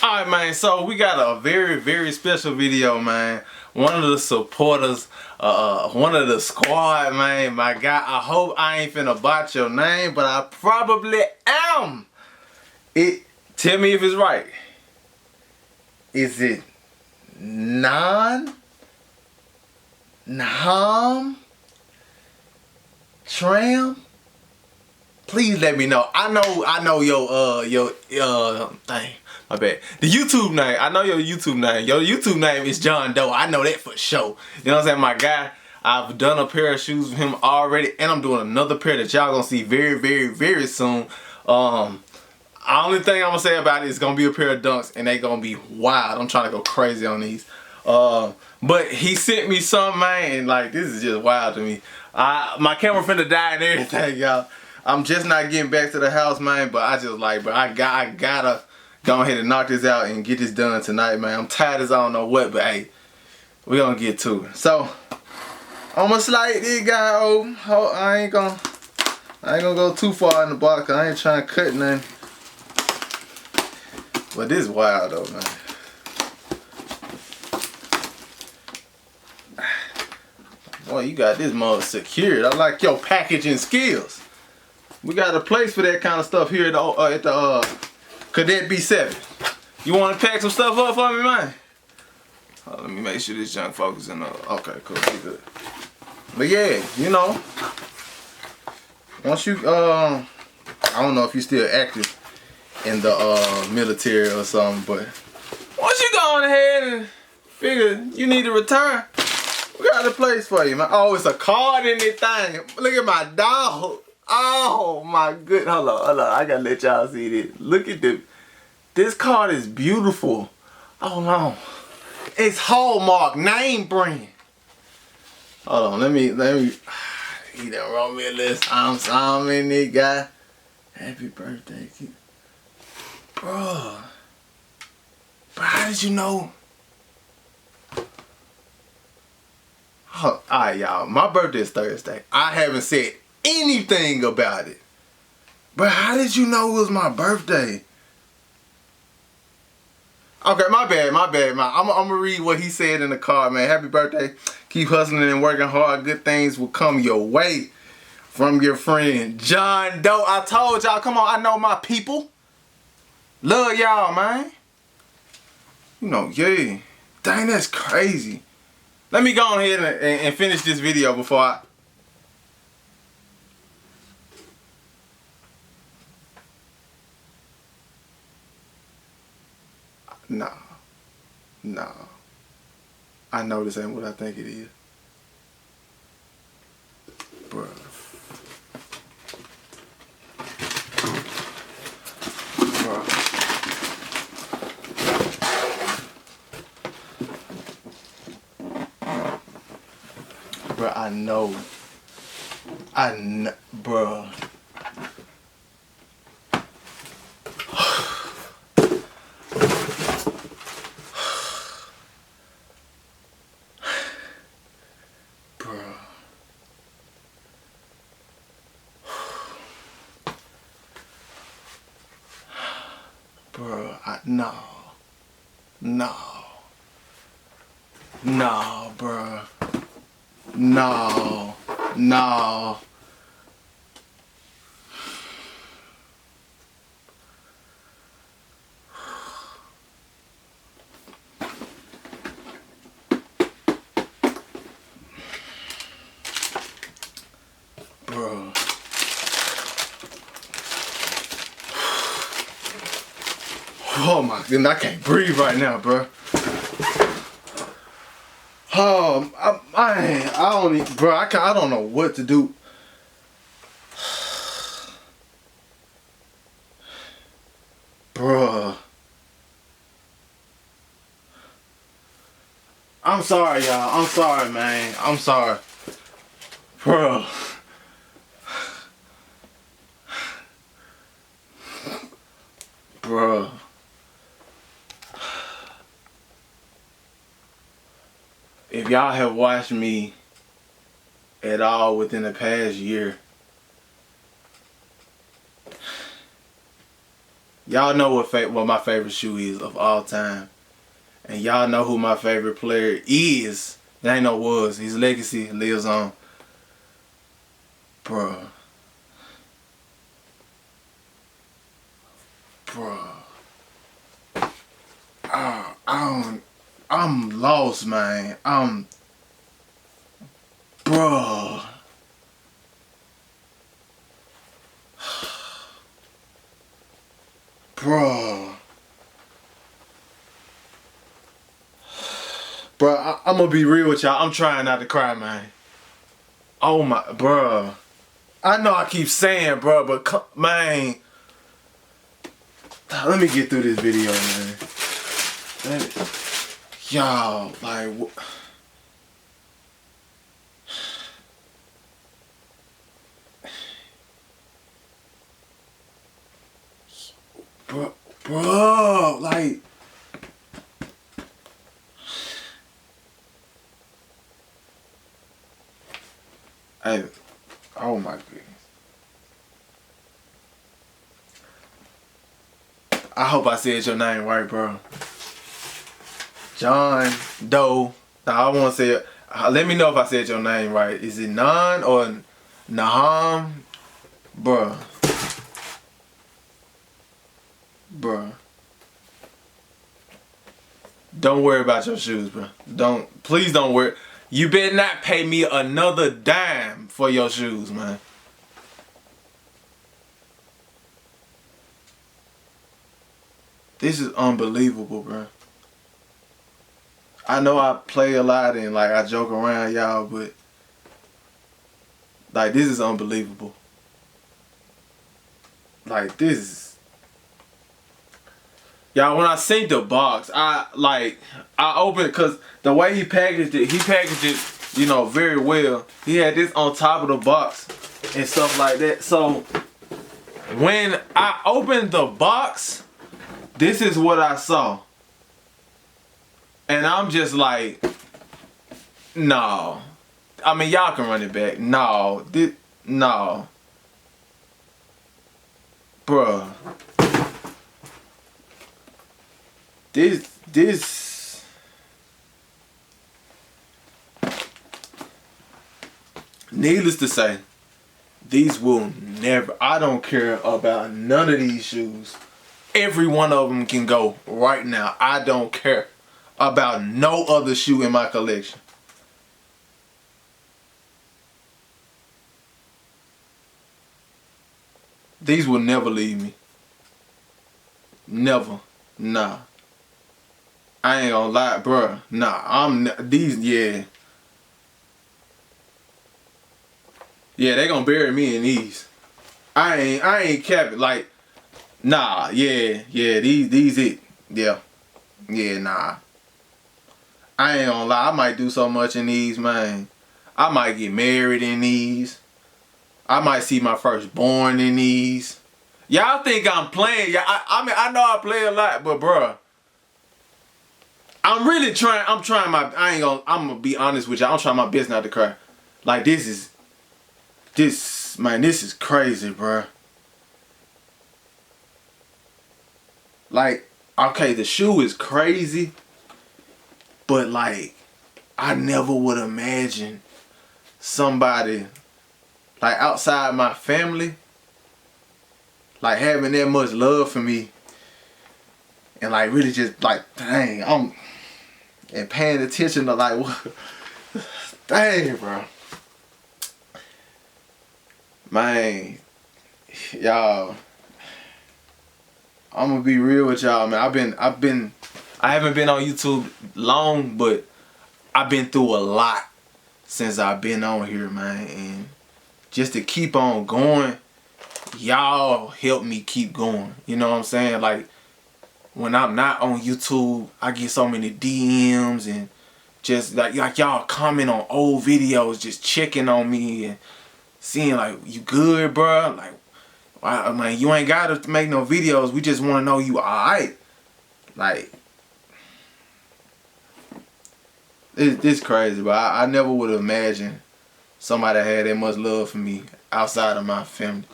Alright, man, so we got a very, very special video, man. One of the supporters, one of the squad, man, my guy. I hope I ain't finna botch your name, but I probably am. Tell me if it's right. Is it Nam Tram? Please let me know. I know your thing. My bad. The YouTube name. I know your YouTube name. Your YouTube name is John Doe. I know that for sure. You know what I'm saying? My guy, I've done a pair of shoes with him already, and I'm doing another pair that y'all gonna see very, very, very soon. Only thing I'm gonna say about it is gonna be a pair of dunks, and they gonna be wild. I'm trying to go crazy on these. But he sent me some, man, and like this is just wild to me. My camera finna die and everything, y'all. I'm just not getting back to the house, man, but I just like, bro, I gotta go ahead and knock this out and get this done tonight, man. I'm tired as I don't know what, but hey, we gonna get to it. So, I'm gonna slide this guy over. I ain't gonna go too far in the box, cause I ain't trying to cut nothing. But this is wild though, man. Boy, you got this mug secured. I like your packaging skills. We got a place for that kind of stuff here at the Cadet B7. You want to pack some stuff up for me, man? Let me make sure this junk focusing up. Okay, cool. We good. But yeah, you know, once you I don't know if you're still active in the military or something, but once you go on ahead and figure you need to retire, we got a place for you, man. Oh, it's a card in this thing. Look at my dog. Oh my good. Hold on. I gotta let y'all see this. Look at this card is beautiful. Hold on. It's Hallmark name brand. Hold on. Let me. He done wrote me a list. I'm sorry, nigga guy. Happy birthday, kid. Bro, how did you know? Oh, alright, y'all. My birthday is Thursday. I haven't said anything about it. But how did you know it was my birthday? Okay, my bad. I'm gonna read what he said in the card, man. Happy birthday. Keep hustling and working hard. Good things will come your way from your friend, John Doe. I told y'all, come on, I know my people. Love y'all, man. You know, yeah. Dang, that's crazy. Let me go on ahead and finish this video before I... No. I know this ain't what I think it is. Bruh. Bruh, I know, bruh. No, bruh. No. Bruh. Oh my goodness, I can't breathe right now, bruh. I don't know what to do. Bruh. I'm sorry, y'all. I'm sorry, man. I'm sorry. Bruh. Bruh. If y'all have watched me at all within the past year, Y'all know what my favorite shoe is of all time. And y'all know who my favorite player is. There ain't no was. His legacy lives on. Bruh. I'm lost, man. Bruh. Bruh. Bruh, I'm gonna be real with y'all. I'm trying not to cry, man. Oh my, bruh. I know I keep saying, bruh, but man. Let me get through this video, man. Y'all, like, bro, like, hey, oh my goodness. I hope I said your name right, bro. John Doe. Now, I want to say it. Let me know if I said your name right. Is it Nan or Naham? Bruh. Bruh. Don't worry about your shoes, bro. Please don't worry. You better not pay me another dime for your shoes, man. This is unbelievable, bro. I know I play a lot and like I joke around, y'all, but like this is unbelievable. Like this is, y'all, when I seen the box, I opened it because the way he packaged it, you know, very well. He had this on top of the box and stuff like that. So when I opened the box, this is what I saw. And I'm just like, no. I mean, y'all can run it back. No. No. Bruh. This. Needless to say, these will never, I don't care about none of these shoes. Every one of them can go right now. I don't care about no other shoe in my collection. These will never leave me. Never. Nah. I ain't gonna lie, bruh. Nah, yeah. Yeah, they gonna bury me in these. I ain't capping, like, nah, yeah, these it. Yeah. Yeah, nah. I ain't gonna lie, I might do so much in these, man. I might get married in these. I might see my firstborn in these. Y'all think I'm playing? Yeah, I mean, I know I play a lot, but bruh, I'm really trying. I'm gonna be honest with y'all. I'm trying my best not to cry. Like this is crazy, bruh. Like, okay, the shoe is crazy, but like, I never would imagine somebody like outside my family like having that much love for me and like really just like, dang, and paying attention to like what. Dang, bro. Man, y'all, I'm gonna be real with y'all, man. I haven't been on YouTube long, but I've been through a lot since I've been on here, man. And just to keep on going, y'all help me keep going. You know what I'm saying? Like, when I'm not on YouTube, I get so many DMs and just like y'all comment on old videos, just checking on me and seeing like, you good, bro? Like, I mean, you ain't gotta make no videos. We just want to know you alright. Like, it's crazy, but I never would have imagined somebody had that much love for me outside of my family.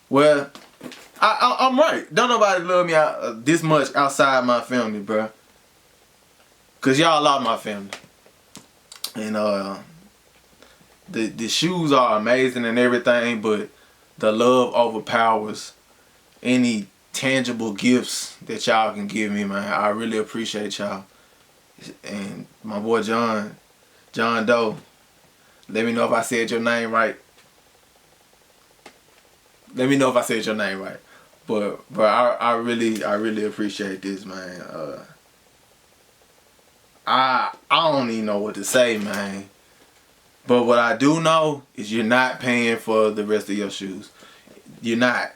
Well, I'm right. Don't nobody love me this much outside my family, bro. Cause y'all are my family. And the shoes are amazing and everything, but the love overpowers any tangible gifts that y'all can give me, man. I really appreciate y'all. And my boy John Doe, let me know if I said your name right. Let me know if I said your name right. But I really appreciate this, man. I don't even know what to say, man. But what I do know is you're not paying for the rest of your shoes. You're not.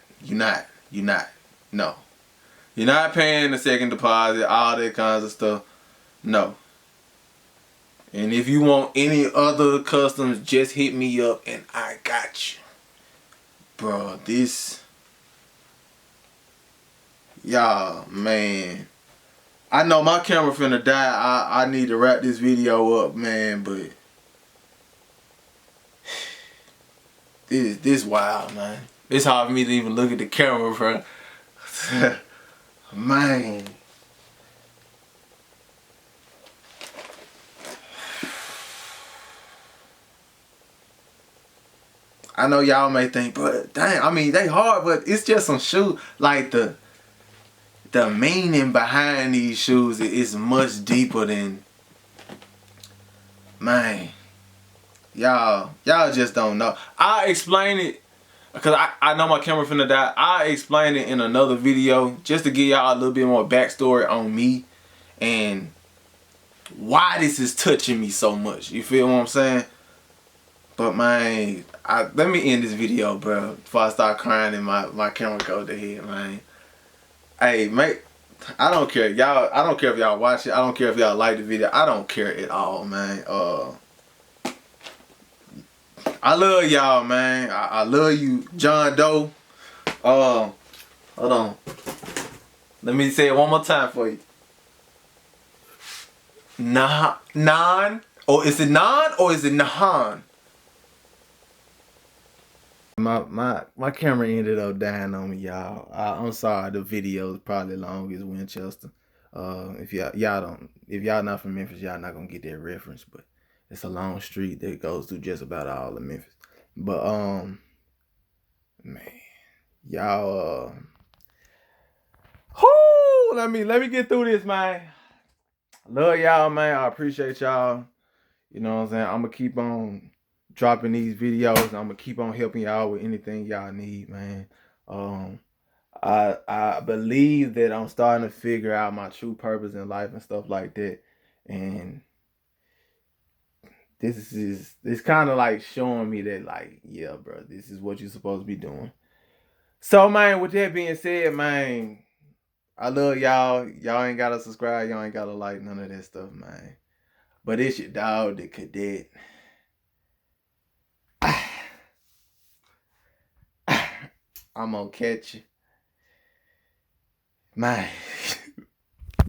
No. You're not paying the second deposit, all that kinds of stuff. No. And if you want any other customs, just hit me up and I got you. Bro, this... Y'all, man. I know my camera finna die. I need to wrap this video up, man, but... This wild, man. It's hard for me to even look at the camera, bro. Man. I know y'all may think, but dang, I mean, they hard, but it's just some shoes. Like, the meaning behind these shoes is much deeper than... Man. Y'all just don't know. I explain it, because I know my camera finna die. I explain it in another video, just to give y'all a little bit more backstory on me, and why this is touching me so much. You feel what I'm saying? But man, let me end this video, bro, before I start crying and my camera goes to head, man. Hey, mate, I don't care. I don't care if y'all watch it. I don't care if y'all like the video. I don't care at all, man. I love y'all, man. I love you, John Doe. Hold on. Let me say it one more time for you. Nan? Or is it Nan or is it Nahan? My camera ended up dying on me, y'all. I'm sorry, the video is probably long as Winchester. If y'all not from Memphis, y'all not gonna get that reference, but it's a long street that goes through just about all of Memphis. But man, y'all let me get through this, man. Love y'all, man. I appreciate y'all. You know what I'm saying? I'm gonna keep on dropping these videos. I'm gonna keep on helping y'all with anything y'all need, man. I believe that I'm starting to figure out my true purpose in life and stuff like that. And this kind of like showing me that, like, yeah, bro, this is what you're supposed to be doing. So, man, with that being said, man, I love y'all. Y'all ain't gotta subscribe. Y'all ain't gotta like none of that stuff, man. But it's your dog, the cadet. I'm gonna catch you. Man.